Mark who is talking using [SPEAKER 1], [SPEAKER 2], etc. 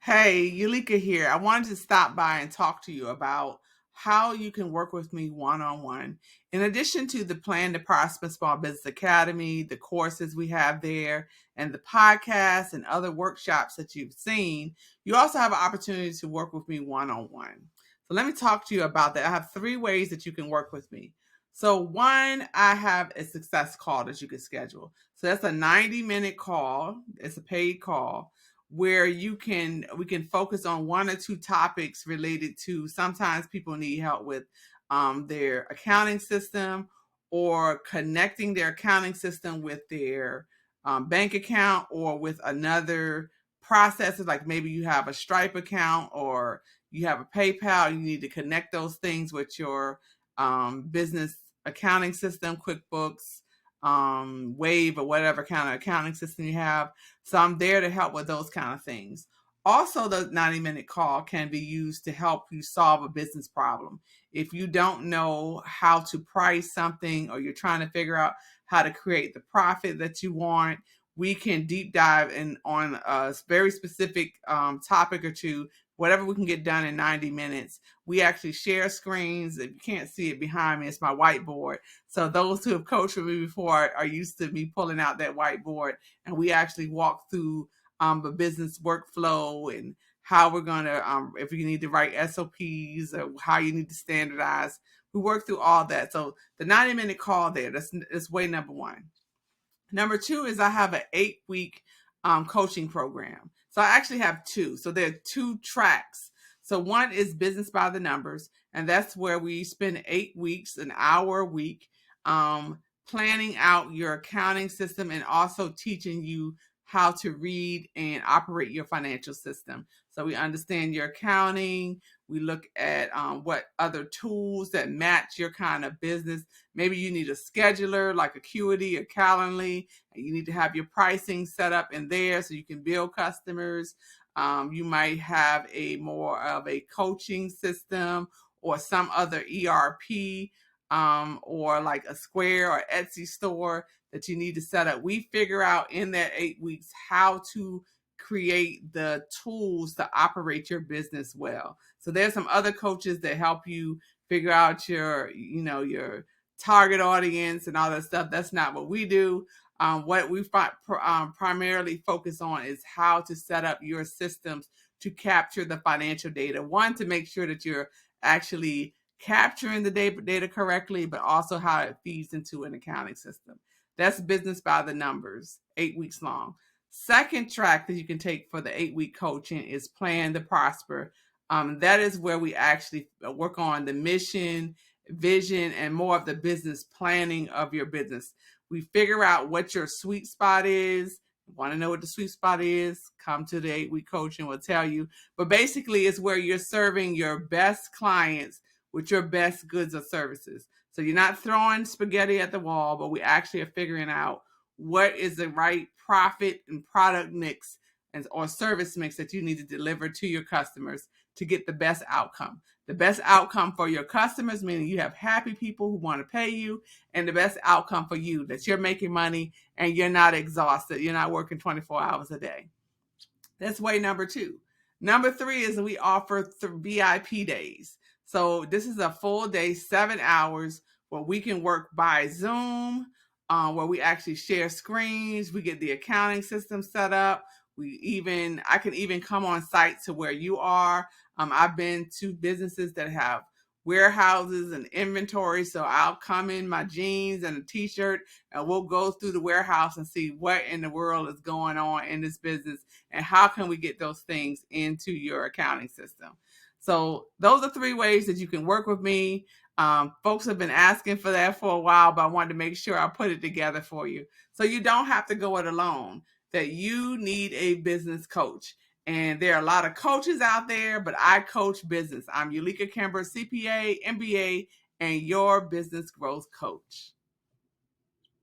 [SPEAKER 1] Hey, Eulica here. I wanted to stop by and talk to you about how you can work with me one-on-one. In addition to the Plan to Prosper Small Business Academy, the courses we have there, and the podcasts and other workshops that you've seen, you also have an opportunity to work with me one-on-one. So let me talk to you about that. I have three ways that you can work with me. So one, I have a success call that you can schedule. So that's a 90-minute call. It's a paid call where we can focus on one or two topics related to, sometimes people need help with their accounting system, or connecting their accounting system with their bank account, or with another processes, like maybe you have a Stripe account or you have a PayPal. You need to connect those things with your business accounting system, QuickBooks, Wave, or whatever kind of accounting system you have. So I'm there to help with those kind of things. Also, the 90-minute call can be used to help you solve a business problem. If you don't know how to price something, or you're trying to figure out how to create the profit that you want, we can deep dive in on a very specific topic or two, whatever we can get done in 90 minutes. We actually share screens. If you can't see it behind me, it's my whiteboard. So those who have coached with me before are used to me pulling out that whiteboard, and we actually walk through the business workflow, and how we're going to, if you need to write SOPs, or how you need to standardize. We work through all that. So the 90-minute call there, that's way number one. Number two is I have an 8-week coaching program. So I actually have two. So there are two tracks. So one is Business by the Numbers, and that's where we spend 8 weeks, an hour a week, planning out your accounting system, and also teaching you how to read and operate your financial system. So we understand your accounting. We look at what other tools that match your kind of business. Maybe you need a scheduler like Acuity or Calendly, and you need to have your pricing set up in there so you can bill customers. You might have a more of a coaching system, or some other ERP, or like a Square or Etsy store that you need to set up. We figure out in that 8 weeks how to create the tools to operate your business well. So there's some other coaches that help you figure out your target audience and all that stuff. That's not what we do. What we primarily focus on is how to set up your systems to capture the financial data. One, to make sure that you're actually capturing the data correctly, but also how it feeds into an accounting system. That's Business by the Numbers, 8 weeks long. Second track that you can take for the 8-week coaching is Plan to Prosper. That is where we actually work on the mission, vision, and more of the business planning of your business. We figure out what your sweet spot is. Want to know what the sweet spot is? Come to the 8-week coaching, we'll tell you. But basically, it's where you're serving your best clients with your best goods or services. So you're not throwing spaghetti at the wall, but we actually are figuring out what is the right profit and product mix or service mix that you need to deliver to your customers to get the best outcome. The best outcome for your customers, meaning you have happy people who want to pay you, and the best outcome for you, that you're making money and you're not exhausted. You're not working 24 hours a day. That's way number two. Number three is we offer VIP days. So this is a full day, 7 hours, where we can work by Zoom, where we actually share screens. We get the accounting system set up. I can even come on site to where you are. I've been to businesses that have warehouses and inventory. So I'll come in my jeans and a t-shirt, and we'll go through the warehouse and see what in the world is going on in this business, and how can we get those things into your accounting system. So those are three ways that you can work with me. Folks have been asking for that for a while, but I wanted to make sure I put it together for you. So you don't have to go it alone, that you need a business coach. And there are a lot of coaches out there, but I coach business. I'm Eulica Kimber, CPA, MBA, and your business growth coach.